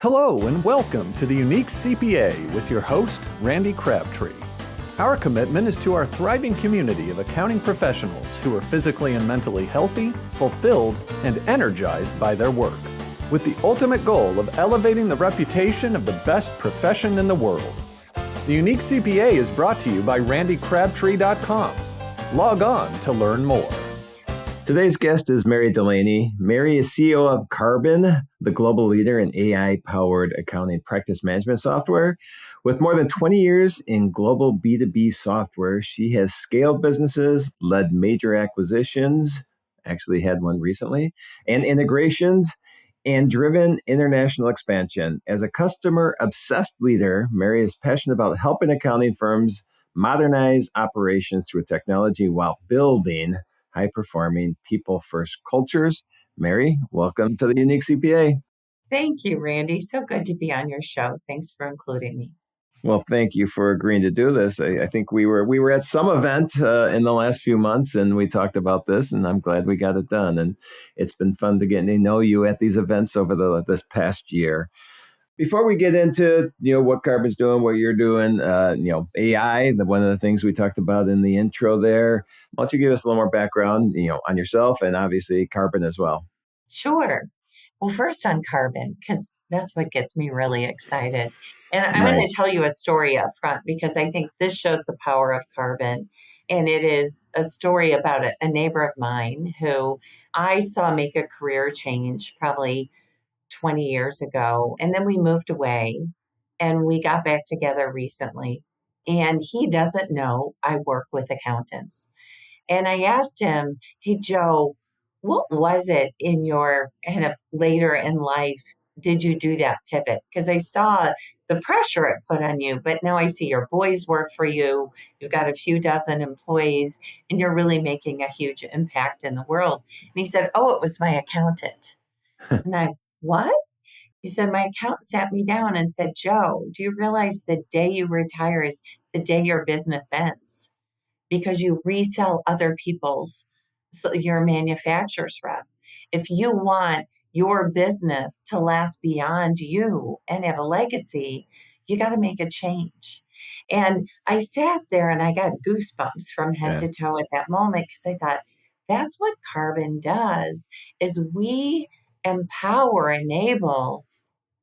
Hello and welcome to the Unique CPA with your host, Randy Crabtree. Our commitment is to our thriving community of accounting professionals who are physically and mentally healthy, fulfilled, and energized by their work, with the ultimate goal of elevating the reputation of the best profession in the world. The Unique CPA is brought to you by randycrabtree.com. Log on to learn more. Today's guest is Mary Delaney. Mary is CEO of Karbon, the global leader in AI-powered accounting practice management software. With more than 20 years in global B2B software, she has scaled businesses, led major acquisitions, actually had one recently, and integrations, and driven international expansion. As a customer-obsessed leader, Mary is passionate about helping accounting firms modernize operations through technology while building high-performing, people-first cultures. Mary, welcome to the Unique CPA. Thank you, Randy. So good to be on your show. Thanks for including me. Well, thank you for agreeing to do this. I think we were at some event in the last few months, and we talked about this, and I'm glad we got it done. And it's been fun to get to know you at these events over this past year. Before we get into what Karbon's doing, what you're doing, AI, one of the things we talked about in the intro there. Why don't you give us a little more background, on yourself and obviously Karbon as well? Sure. Well, first on Karbon, because that's what gets me really excited. And I'm going to tell you a story up front because I think this shows the power of Karbon. And it is a story about a neighbor of mine who I saw make a career change probably 20 years ago. And then we moved away and we got back together recently. And he doesn't know I work with accountants. And I asked him, hey, Joe, what was it in your kind of later in life? Did you do that pivot? Because I saw the pressure it put on you, but now I see your boys work for you. You've got a few dozen employees and you're really making a huge impact in the world. And he said, oh, it was my accountant. And I, what? He said, my accountant sat me down and said, Joe, do you realize the day you retire is the day your business ends? Because you resell other people's, so you're a manufacturer's rep. If you want your business to last beyond you and have a legacy, you got to make a change. And I sat there and I got goosebumps from head to toe at that moment because I thought, that's what Karbon does, is we empower, enable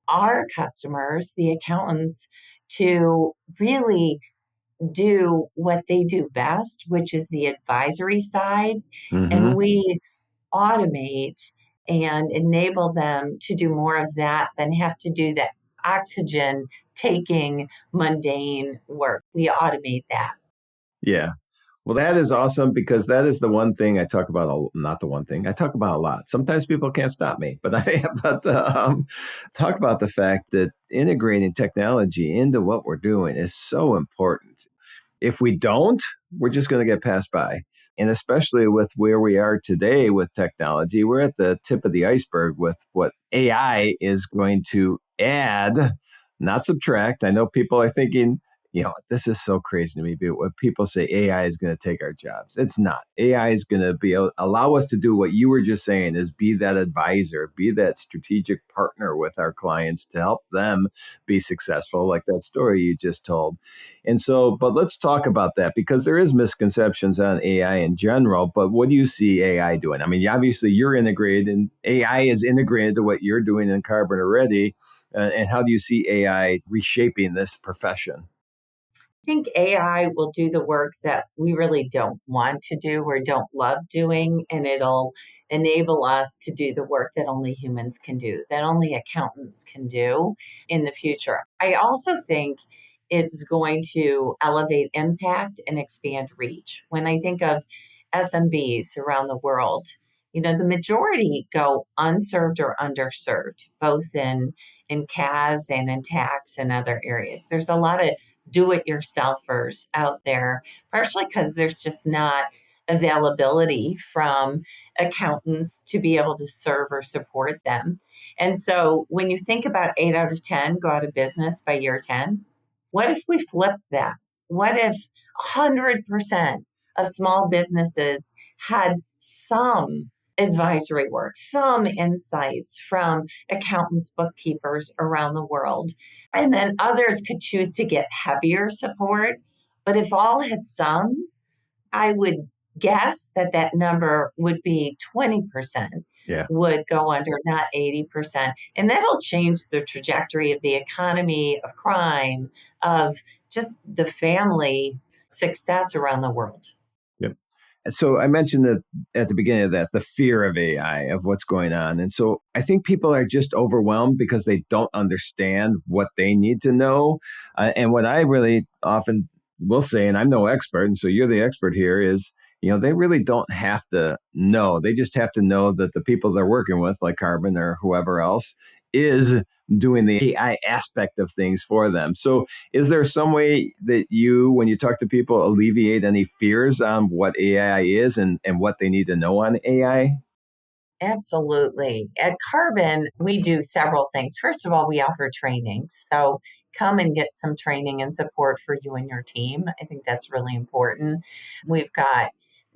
our customers, the accountants, to really do what they do best, which is the advisory side. Mm-hmm. And we automate and enable them to do more of that than have to do that oxygen taking mundane work. We automate that. Yeah. Well, that is awesome because that is the one thing I talk about. Not the one thing I talk about a lot. Sometimes people can't stop me, but talk about the fact that integrating technology into what we're doing is so important. If we don't, we're just going to get passed by. And especially with where we are today with technology, we're at the tip of the iceberg with what AI is going to add, not subtract. I know people are thinking, this is so crazy to me. But when people say AI is going to take our jobs, it's not. AI is going to allow us to do what you were just saying, is be that advisor, be that strategic partner with our clients to help them be successful, like that story you just told. And so, but let's talk about that because there is misconceptions on AI in general. But what do you see AI doing? I mean, obviously you're integrated and AI is integrated to what you're doing in Karbon already. And how do you see AI reshaping this profession? I think AI will do the work that we really don't want to do or don't love doing, and it'll enable us to do the work that only humans can do, that only accountants can do in the future. I also think it's going to elevate impact and expand reach. When I think of SMBs around the world, the majority go unserved or underserved, both in CAS and in tax and other areas. There's a lot of do-it-yourselfers out there, partially because there's just not availability from accountants to be able to serve or support them. And so when you think about 8 out of 10 go out of business by year 10, what if we flip that? What if 100% of small businesses had some advisory work, some insights from accountants, bookkeepers around the world. And then others could choose to get heavier support. But if all had some, I would guess that that number would be 20% would go under, not 80%. And that'll change the trajectory of the economy, of crime, of just the family success around the world. Yep. So I mentioned that at the beginning of that, the fear of AI, of what's going on. And so I think people are just overwhelmed because they don't understand what they need to know. And what I really often will say, and I'm no expert, and so you're the expert here, is, they really don't have to know. They just have to know that the people they're working with, like Karbon or whoever else, is doing the AI aspect of things for them. So is there some way that you, when you talk to people, alleviate any fears on what AI is and what they need to know on AI? Absolutely. At Karbon, we do several things. First of all, we offer training. So come and get some training and support for you and your team. I think that's really important. We've got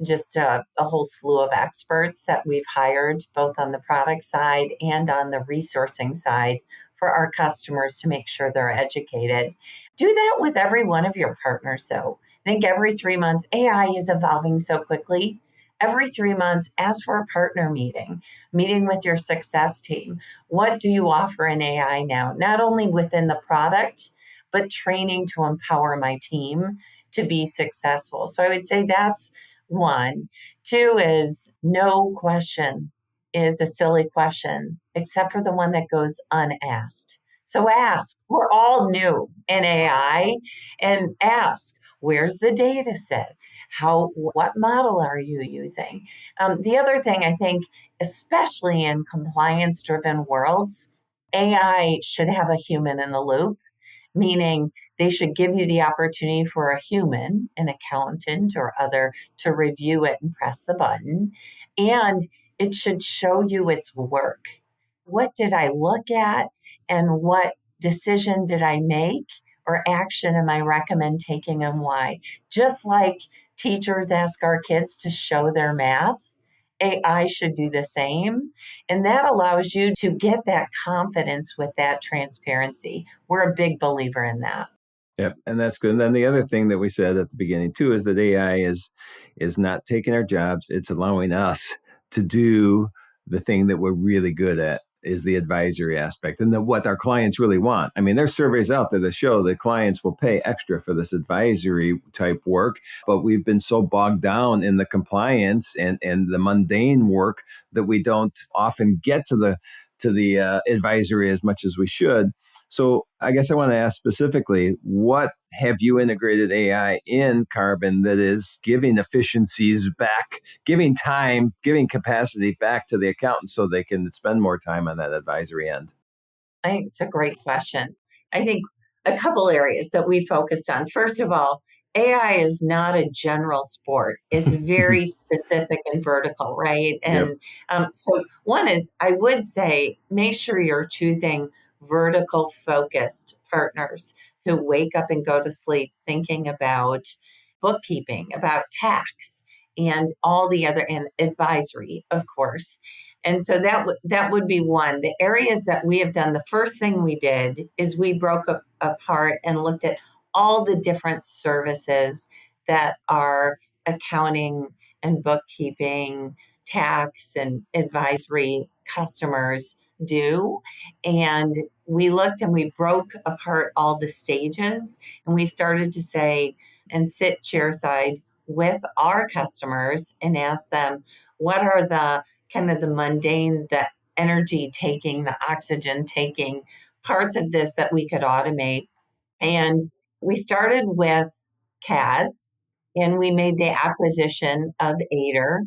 just a whole slew of experts that we've hired, both on the product side and on the resourcing side, for our customers to make sure they're educated. Do that with every one of your partners, though. I think every 3 months, AI is evolving so quickly. Every 3 months, ask for a partner meeting with your success team. What do you offer in AI now? Not only within the product, but training to empower my team to be successful. So I would say that's one. Two is no question is a silly question, except for the one that goes unasked. So ask. We're all new in AI, and ask, where's the data set? What model are you using? The other thing I think, especially in compliance-driven worlds, AI should have a human in the loop, meaning they should give you the opportunity for a human, an accountant or other, to review it and press the button. And it should show you its work. What did I look at, and what decision did I make, or action am I recommend taking, and why? Just like teachers ask our kids to show their math, AI should do the same. And that allows you to get that confidence with that transparency. We're a big believer in that. Yep, and that's good. And then the other thing that we said at the beginning too is that AI is not taking our jobs; it's allowing us to do the thing that we're really good at, is the advisory aspect, and what our clients really want. I mean, there's surveys out there that show that clients will pay extra for this advisory type work, but we've been so bogged down in the compliance and the mundane work that we don't often get to the advisory as much as we should. So I guess I want to ask specifically, what have you integrated AI in Karbon that is giving efficiencies back, giving time, giving capacity back to the accountants so they can spend more time on that advisory end? I think it's a great question. I think a couple areas that we focused on. First of all, AI is not a general sport. It's very specific and vertical, right? And so one is, I would say, make sure you're choosing vertical focused partners who wake up and go to sleep thinking about bookkeeping, about tax, and all the other, and advisory, of course. And so that would be one. The areas that we have done, the first thing we did is we broke apart and looked at all the different services that our accounting and bookkeeping, tax and advisory customers do. And we looked and we broke apart all the stages, and we started to say and sit chairside with our customers and ask them, what are the kind of the mundane, the energy taking, the oxygen taking parts of this that we could automate. And we started with CAS, and we made the acquisition of Aider,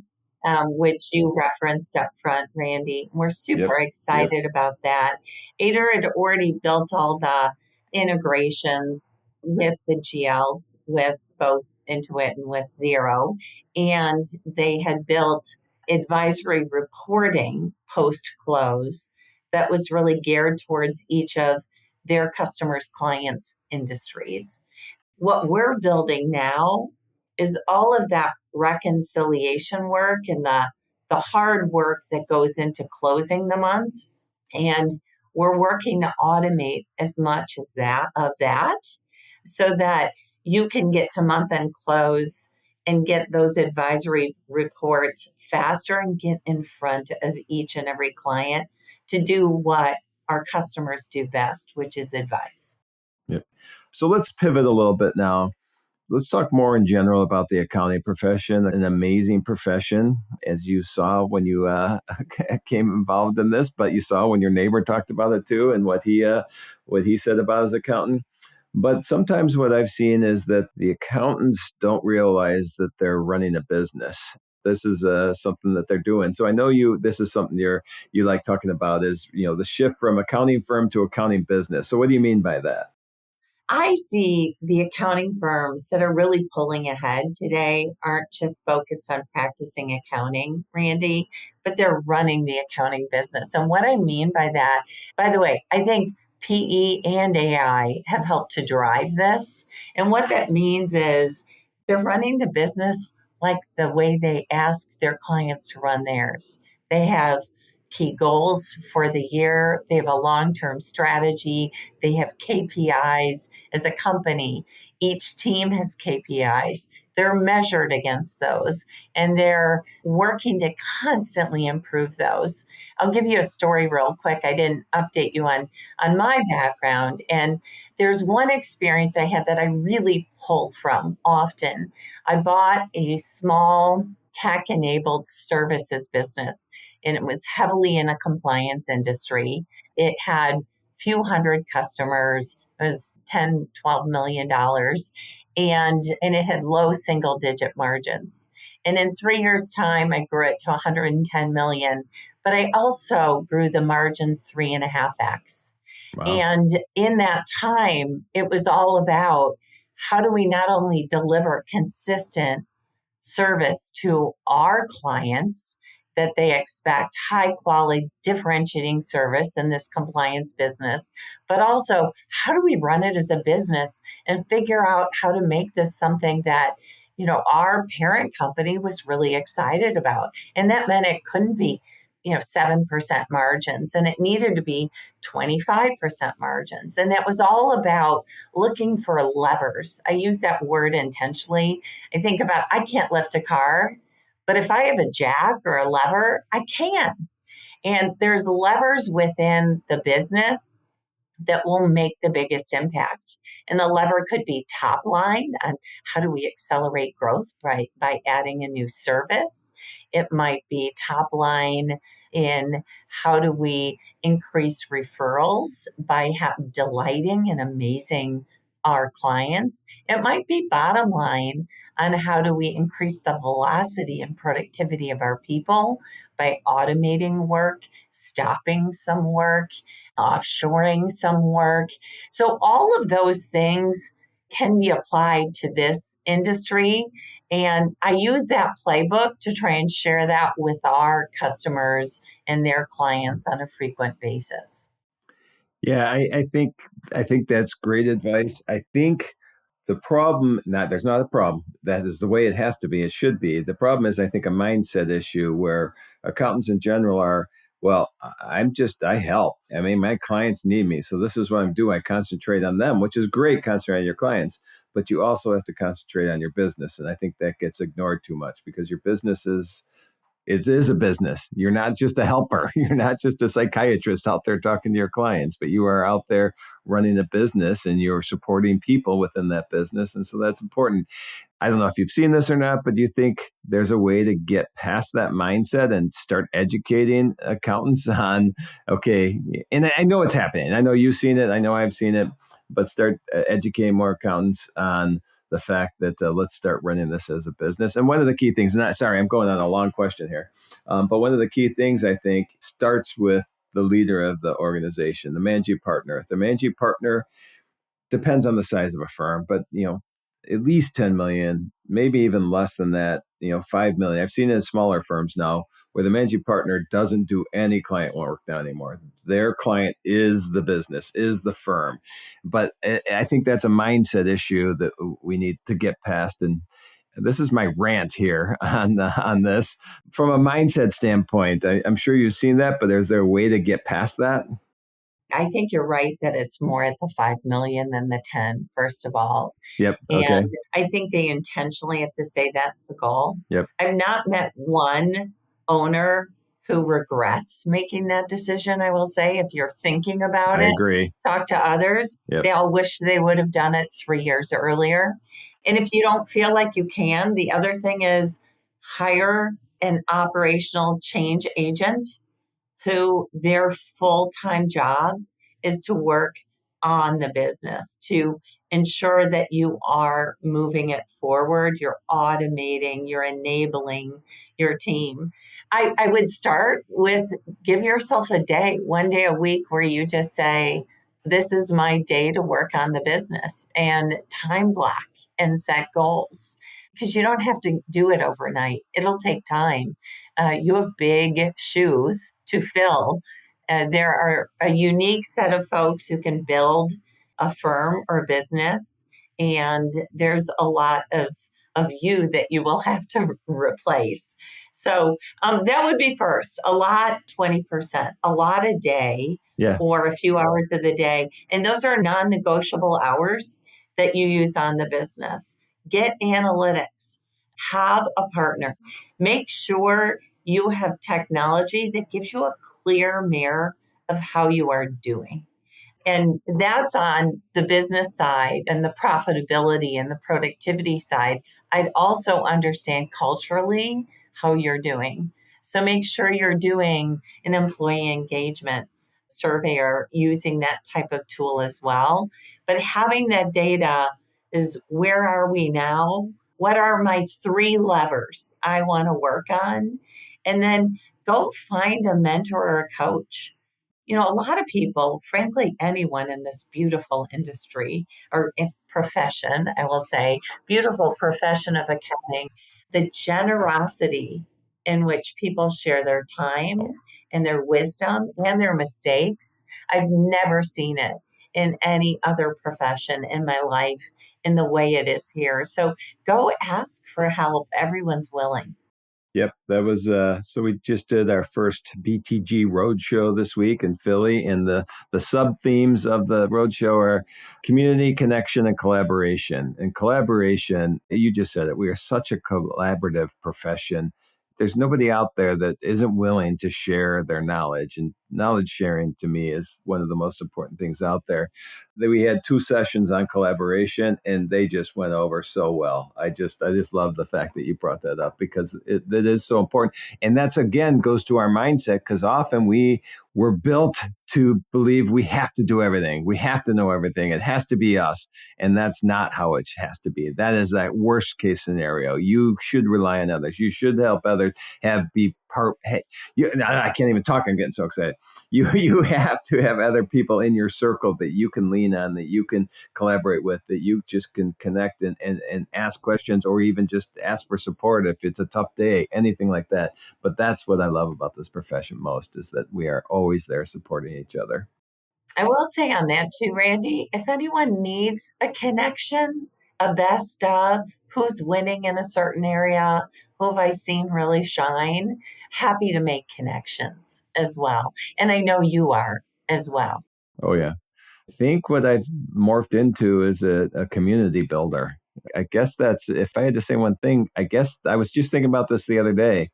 which you referenced up front, Randy. We're super excited about that. Aider had already built all the integrations with the GLs, with both Intuit and with Xero, and they had built advisory reporting post-close that was really geared towards each of their customers' clients' industries. What we're building now is all of that reconciliation work and the the hard work that goes into closing the month. And we're working to automate as much as that so that you can get to month end close and get those advisory reports faster and get in front of each and every client to do what our customers do best, which is advice. Yep. So let's pivot a little bit now. Let's talk more in general about the accounting profession, an amazing profession, as you saw when you came involved in this, but you saw when your neighbor talked about it too, and what he said about his accountant. But sometimes what I've seen is that the accountants don't realize that they're running a business. This is something that they're doing. So I know this is something you like talking about is, the shift from accounting firm to accounting business. So what do you mean by that? I see the accounting firms that are really pulling ahead today aren't just focused on practicing accounting, Randy, but they're running the accounting business. And what I mean by that, by the way, I think PE and AI have helped to drive this. And what that means is they're running the business like the way they ask their clients to run theirs. They have key goals for the year. They have a long-term strategy. They have KPIs as a company. Each team has KPIs. They're measured against those, and they're working to constantly improve those. I'll give you a story real quick. I didn't update you on my background, and there's one experience I had that I really pull from often. I bought a small tech-enabled services business, and it was heavily in a compliance industry. It had few hundred customers. It was $10-12 million, and it had low single digit margins. And in 3 years' time, I grew it to 110 million, but I also grew the margins 3.5x. Wow. And in that time, it was all about how do we not only deliver consistent service to our clients that they expect, high quality, differentiating service in this compliance business, but also how do we run it as a business and figure out how to make this something that, our parent company was really excited about. And that meant it couldn't be 7% margins, and it needed to be 25% margins. And that was all about looking for levers. I use that word intentionally. I think about, I can't lift a car, but if I have a jack or a lever, I can. And there's levers within the business that will make the biggest impact. And the lever could be top line on how do we accelerate growth by adding a new service. It might be top line in how do we increase referrals by delighting and amazing our clients. It might be bottom line on how do we increase the velocity and productivity of our people by automating work, stopping some work, offshoring some work. So all of those things can be applied to this industry. And I use that playbook to try and share that with our customers and their clients on a frequent basis. Yeah, I think that's great advice. I think the problem, there's not a problem. That is the way it has to be. It should be. The problem is, I think, a mindset issue where accountants in general are, well, I help. I mean, my clients need me. So this is what I'm doing. I concentrate on them, which is great, concentrate on your clients, but you also have to concentrate on your business. And I think that gets ignored too much because your business it is a business. You're not just a helper. You're not just a psychiatrist out there talking to your clients, but you are out there running a business and you're supporting people within that business. And so that's important. I don't know if you've seen this or not, but do you think there's a way to get past that mindset and start educating accountants on, okay, and I know it's happening. I know you've seen it. I know I've seen it, but start educating more accountants on the fact that let's start running this as a business. And one of the key things, sorry, I'm going on a long question here, but one of the key things I think starts with the leader of the organization, the managing partner. The managing partner depends on the size of a firm, but at least 10 million, maybe even less than that, 5 million. I've seen it in smaller firms now where the managing partner doesn't do any client work now anymore. Their client is the business, is the firm. But I think that's a mindset issue that we need to get past. And this is my rant here on this. From a mindset standpoint, I'm sure you've seen that, but is there a way to get past that? I think you're right that it's more at the 5 million than the 10, first of all. Yep. Okay. And I think they intentionally have to say that's the goal. Yep. I've not met one owner who regrets making that decision. I will say, if you're thinking about I it, agree. talk to others. Yep. They all wish they would have done it 3 years earlier. And if you don't feel like you can, the other thing is hire an operational change agent who their full-time job is to work on the business, to ensure that you are moving it forward, you're automating, you're enabling your team. I would start with give yourself a day, 1 day a week, where you just say, this is my day to work on the business, and time block and set goals. Because you don't have to do it overnight. It'll take time. You have big shoes to fill. There are a unique set of folks who can build a firm or business, and there's a lot of you that you will have to replace. So that would be first. A lot, 20%, a lot a day, or a few hours of the day. And those are non-negotiable hours that you use on the business. Get analytics, have a partner, make sure you have technology that gives you a clear mirror of how you are doing. And that's on the business side and the profitability and the productivity side. I'd also understand culturally how you're doing. So make sure you're doing an employee engagement survey or using that type of tool as well. But having that data is, where are we now? What are my 3 levers I want to work on? And then go find a mentor or a coach. You know, a lot of people, frankly, anyone in this beautiful industry or profession, I will say, beautiful profession of accounting, the generosity in which people share their time and their wisdom and their mistakes, I've never seen it in any other profession in my life in the way it is here. So go ask for help. Everyone's willing. Yep, that was so we just did our first BTG Roadshow this week in Philly, and the sub themes of the roadshow are community, connection, and collaboration. And collaboration, you just said it, we are such a collaborative profession. There's nobody out there that isn't willing to share their knowledge, and knowledge sharing to me is one of the most important things out there. We had 2 sessions on collaboration, and they just went over so well. I just love the fact that you brought that up, because it is so important. And that's, again, goes to our mindset, because often we're built to believe we have to do everything. We have to know everything. It has to be us. And that's not how it has to be. That is that worst case scenario. You should rely on others. You should help others be part. Hey, I can't even talk. I'm getting so excited. You have to have other people in your circle that you can lean on, that you can collaborate with, that you just can connect and ask questions, or even just ask for support if it's a tough day, anything like that. But that's what I love about this profession most, is that we are always there supporting each other. I will say on that too, Randy, if anyone needs a connection, a best of, who's winning in a certain area, who have I seen really shine, happy to make connections as well. And I know you are as well. Oh, yeah. I think what I've morphed into is a community builder. I guess that's, if I had to say one thing, I guess I was just thinking about this the other day.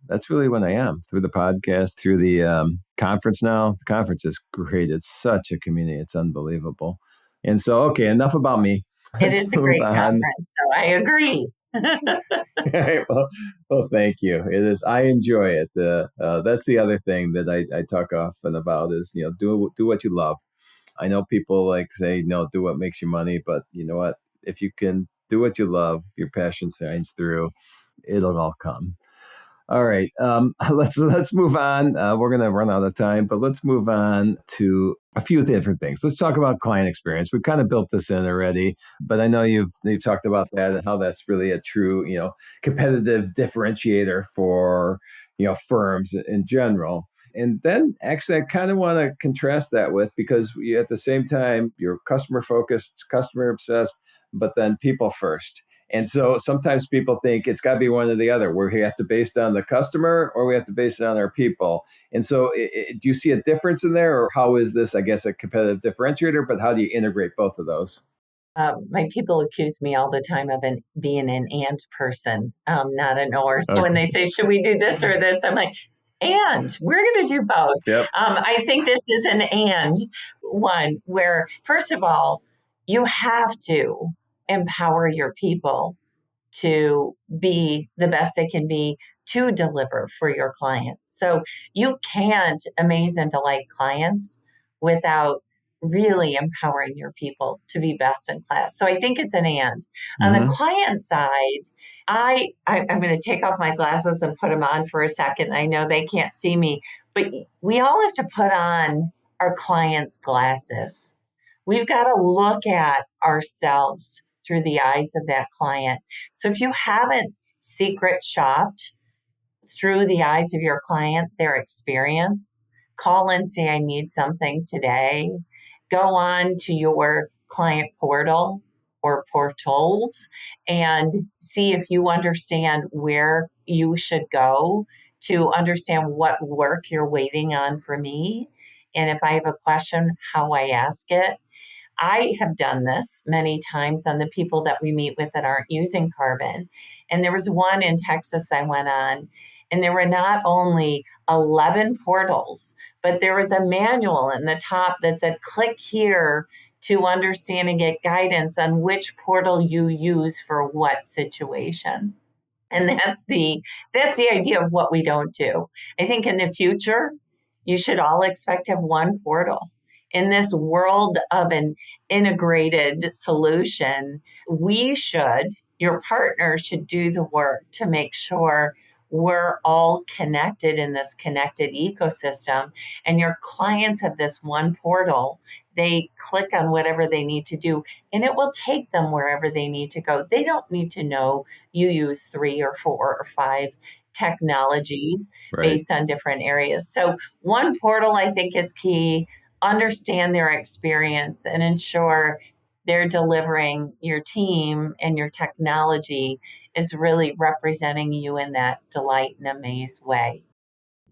That's really what I am, through the podcast, through the conference now. The conference has created such a community. It's unbelievable. And so, okay, enough about me. It is a great conference, so I agree. well, thank you. It is. I enjoy it. That's the other thing that I talk often about is, do what you love. I know people say, no, do what makes you money. But you know what? If you can do what you love, your passion shines through, it'll all come. All right. Let's move on. We're going to run out of time, but let's move on to a few different things. Let's talk about client experience. We kind of built this in already, but I know you've talked about that and how that's really a true, competitive differentiator for, firms in general. And then actually, I kind of want to contrast that with, because at the same time, you're customer focused, customer obsessed, but then people first. And so sometimes people think it's got to be one or the other, where we have to base it on the customer or we have to base it on our people. And so do you see a difference in there, or how is this, I guess, a competitive differentiator, but how do you integrate both of those? My people accuse me all the time of being an and person, not an or. So Okay. when they say, should we do this or this? I'm like, and we're going to do both. Yep. I think this is an and one where, first of all, you have to empower your people to be the best they can be to deliver for your clients. So you can't amaze and delight clients without really empowering your people to be best in class. So I think it's an and. On the client side, I'm going to take off my glasses and put them on for a second. I know they can't see me, but we all have to put on our clients' glasses. We've got to look at ourselves through the eyes of that client. So if you haven't secret shopped through the eyes of your client, their experience, call and say, I need something today. Go on to your client portal or portals and see if you understand where you should go to understand what work you're waiting on for me. And if I have a question, how I ask it. I have done this many times on the people that we meet with that aren't using Karbon. And there was one in Texas I went on, and there were not only 11 portals, but there was a manual in the top that said, click here to understand and get guidance on which portal you use for what situation. And that's the idea of what we don't do. I think in the future, you should all expect to have one portal. In this world of an integrated solution, your partner should do the work to make sure we're all connected in this connected ecosystem. And your clients have this one portal. They click on whatever they need to do, and it will take them wherever they need to go. They don't need to know you use 3 or 4 or 5 technologies based on different areas. So one portal, I think, is key. Understand their experience and ensure they're delivering your team and your technology is really representing you in that delight and amaze way.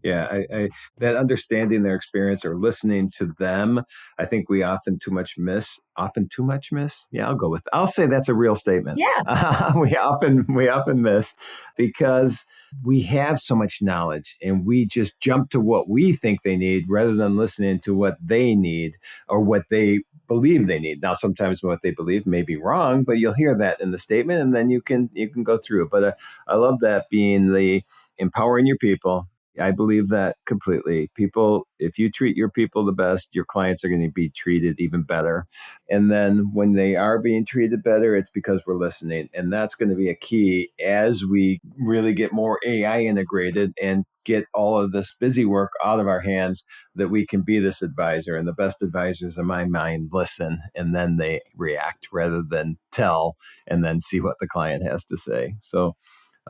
Yeah, I that understanding their experience or listening to them, I think we often too much miss. Often too much miss? Yeah, I'll say that's a real statement. Yeah. We often miss because we have so much knowledge and we just jump to what we think they need rather than listening to what they need or what they believe they need. Now, sometimes what they believe may be wrong, but you'll hear that in the statement and then you can go through it. But I love that being the empowering your people. I believe that completely. People, if you treat your people the best, your clients are going to be treated even better. And then when they are being treated better, it's because we're listening. And that's going to be a key as we really get more AI integrated and get all of this busy work out of our hands, that we can be this advisor. And the best advisors, in my mind, listen and then they react rather than tell and then see what the client has to say. So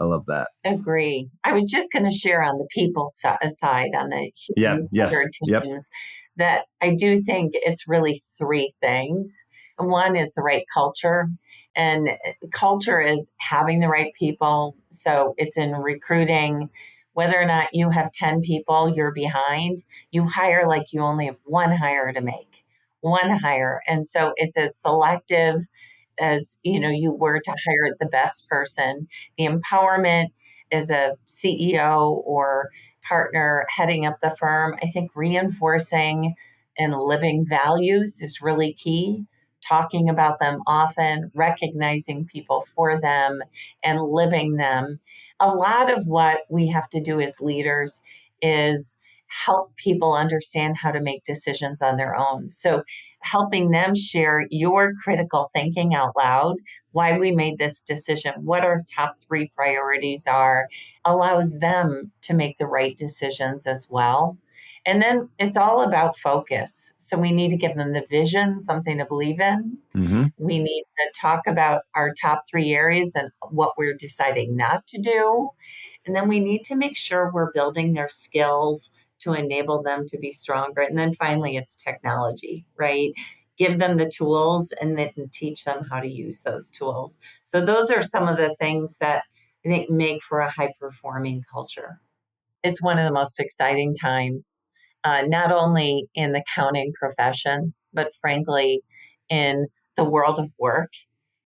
I love that. Agree. I was just going to share on the people side, on the teams, that I do think it's really 3 things. One is the right culture. And culture is having the right people. So it's in recruiting. Whether or not you have 10 people, you're behind. You hire like you only have 1 hire to make. 1 hire. And so it's as selective as you were to hire the best person. The empowerment as a CEO or partner heading up the firm, I think reinforcing and living values is really key. Talking about them often, recognizing people for them, and living them. A lot of what we have to do as leaders is help people understand how to make decisions on their own. So helping them share your critical thinking out loud, why we made this decision, what our top 3 priorities are, allows them to make the right decisions as well. And then it's all about focus. So we need to give them the vision, something to believe in. Mm-hmm. We need to talk about our top 3 areas and what we're deciding not to do. And then we need to make sure we're building their skills to enable them to be stronger. And then finally, it's technology, right? give them the tools and then teach them how to use those tools. So those are some of the things that I think make for a high performing culture. It's one of the most exciting times, not only in the accounting profession, but frankly, in the world of work.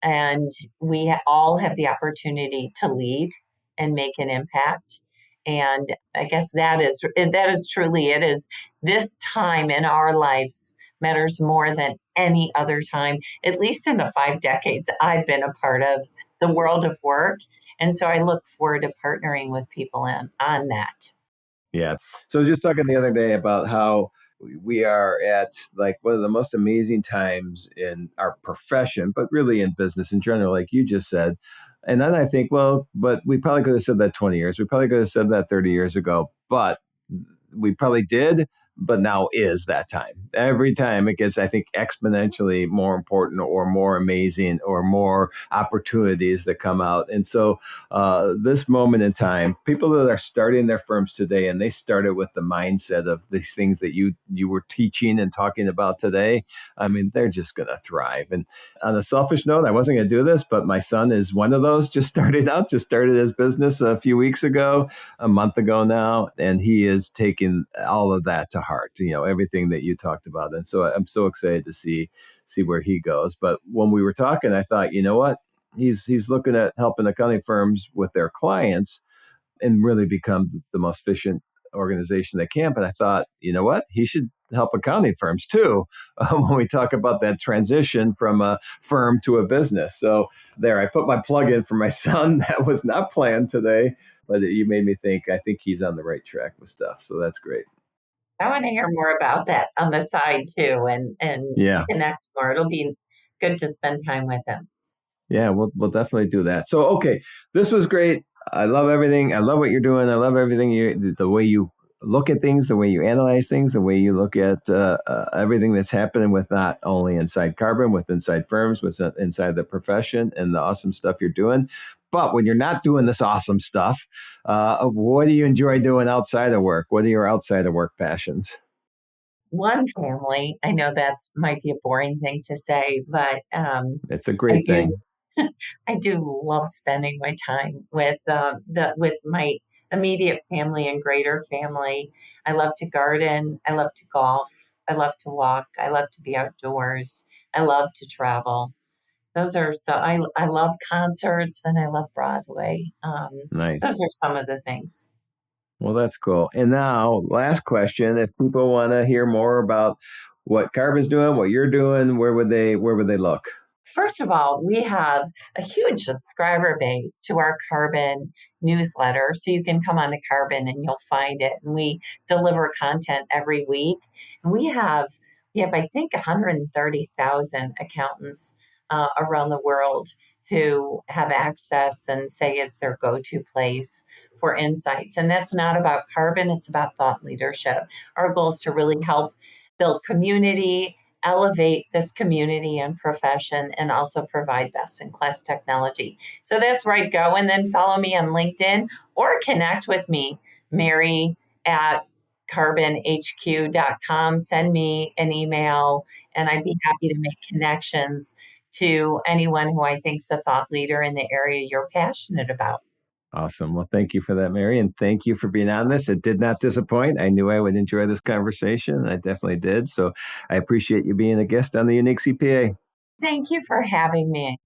And we all have the opportunity to lead and make an impact. And I guess that is truly, it is, this time in our lives matters more than any other time, at least in the 5 decades I've been a part of the world of work. And so I look forward to partnering with people on that. Yeah. So I was just talking the other day about how we are at like one of the most amazing times in our profession, but really in business in general, like you just said. And then I think, well, but we probably could have said that 20 years. We probably could have said that 30 years ago, but we probably did. But now is that time. Every time it gets, I think, exponentially more important or more amazing or more opportunities that come out. And so this moment in time, people that are starting their firms today, and they started with the mindset of these things that you were teaching and talking about today, I mean, they're just going to thrive. And on a selfish note, I wasn't going to do this, but my son is one of those, just started his business a few weeks ago, a month ago now, and he is taking all of that to heart, everything that you talked about. And so I'm so excited to see where he goes. But when we were talking, I thought, you know what? He's looking at helping accounting firms with their clients and really become the most efficient organization they can. But I thought, you know what? He should help accounting firms too when we talk about that transition from a firm to a business. So there, I put my plug in for my son. That was not planned today, but you made me think. I think he's on the right track with stuff. So that's great. I want to hear more about that on the side too, and Yeah. connect more. It'll be good to spend time with him. Yeah, we'll definitely do that. So, okay, this was great. I love everything. I love what you're doing. I love everything the way you look at things, the way you analyze things, the way you look at everything that's happening with not only inside Karbon, with inside firms, with inside the profession, and the awesome stuff you're doing. But when you're not doing this awesome stuff, what do you enjoy doing outside of work? What are your outside of work passions? One family. I know that's might be a boring thing to say, but It's a I great do. thing. I do love spending my time with my immediate family and greater family. I love to garden. I love to golf. I love to walk. I love to be outdoors. I love to travel. Those are so I love concerts and I love Broadway. Those Nice. are some of the things. Well, that's cool. And now, last question: if people want to hear more about what Karbon's doing, what you're doing, where would they look? First of all, we have a huge subscriber base to our Karbon newsletter. So you can come on to Karbon and you'll find it. And we deliver content every week. And we have I think 130,000 accountants around the world who have access and say it's their go-to place for insights. And that's not about Karbon, it's about thought leadership. Our goal is to really help build community, elevate this community and profession, and also provide best in class technology. So that's where I'd go. And then follow me on LinkedIn or connect with me, Mary at karbonhq.com. Send me an email and I'd be happy to make connections to anyone who I think is a thought leader in the area you're passionate about. Awesome. Well, thank you for that, Mary, and thank you for being on this. It did not disappoint. I knew I would enjoy this conversation, and I definitely did. So I appreciate you being a guest on the Unique CPA. Thank you for having me.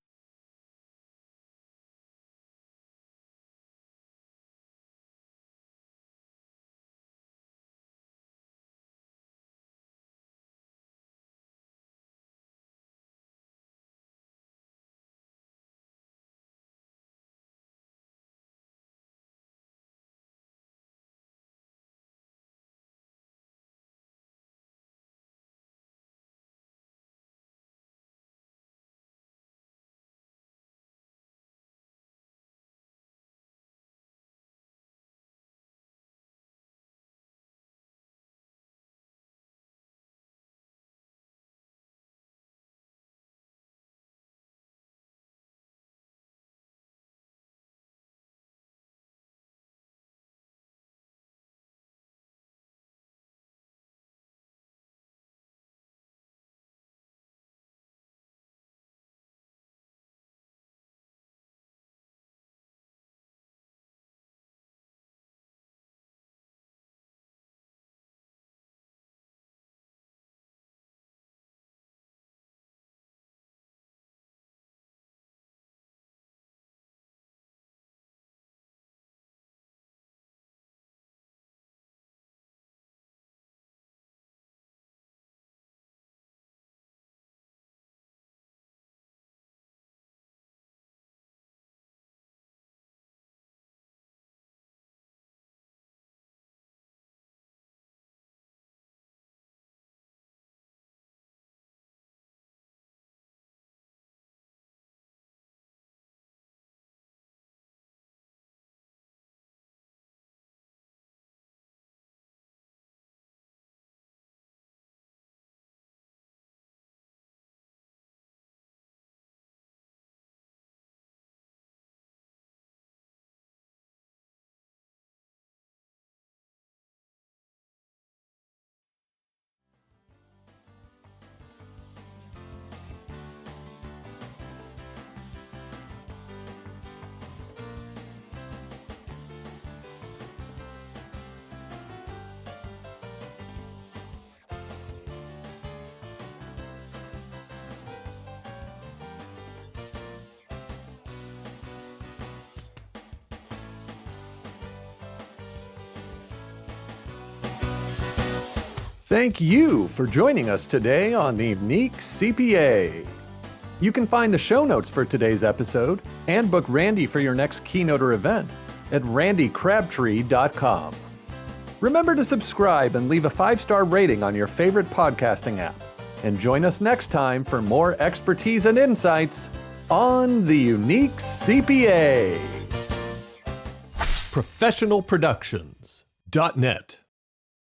Thank you for joining us today on the Unique CPA. You can find the show notes for today's episode and book Randy for your next keynote or event at randycrabtree.com. Remember to subscribe and leave a 5-star rating on your favorite podcasting app. And join us next time for more expertise and insights on the Unique CPA. Professionalproductions.net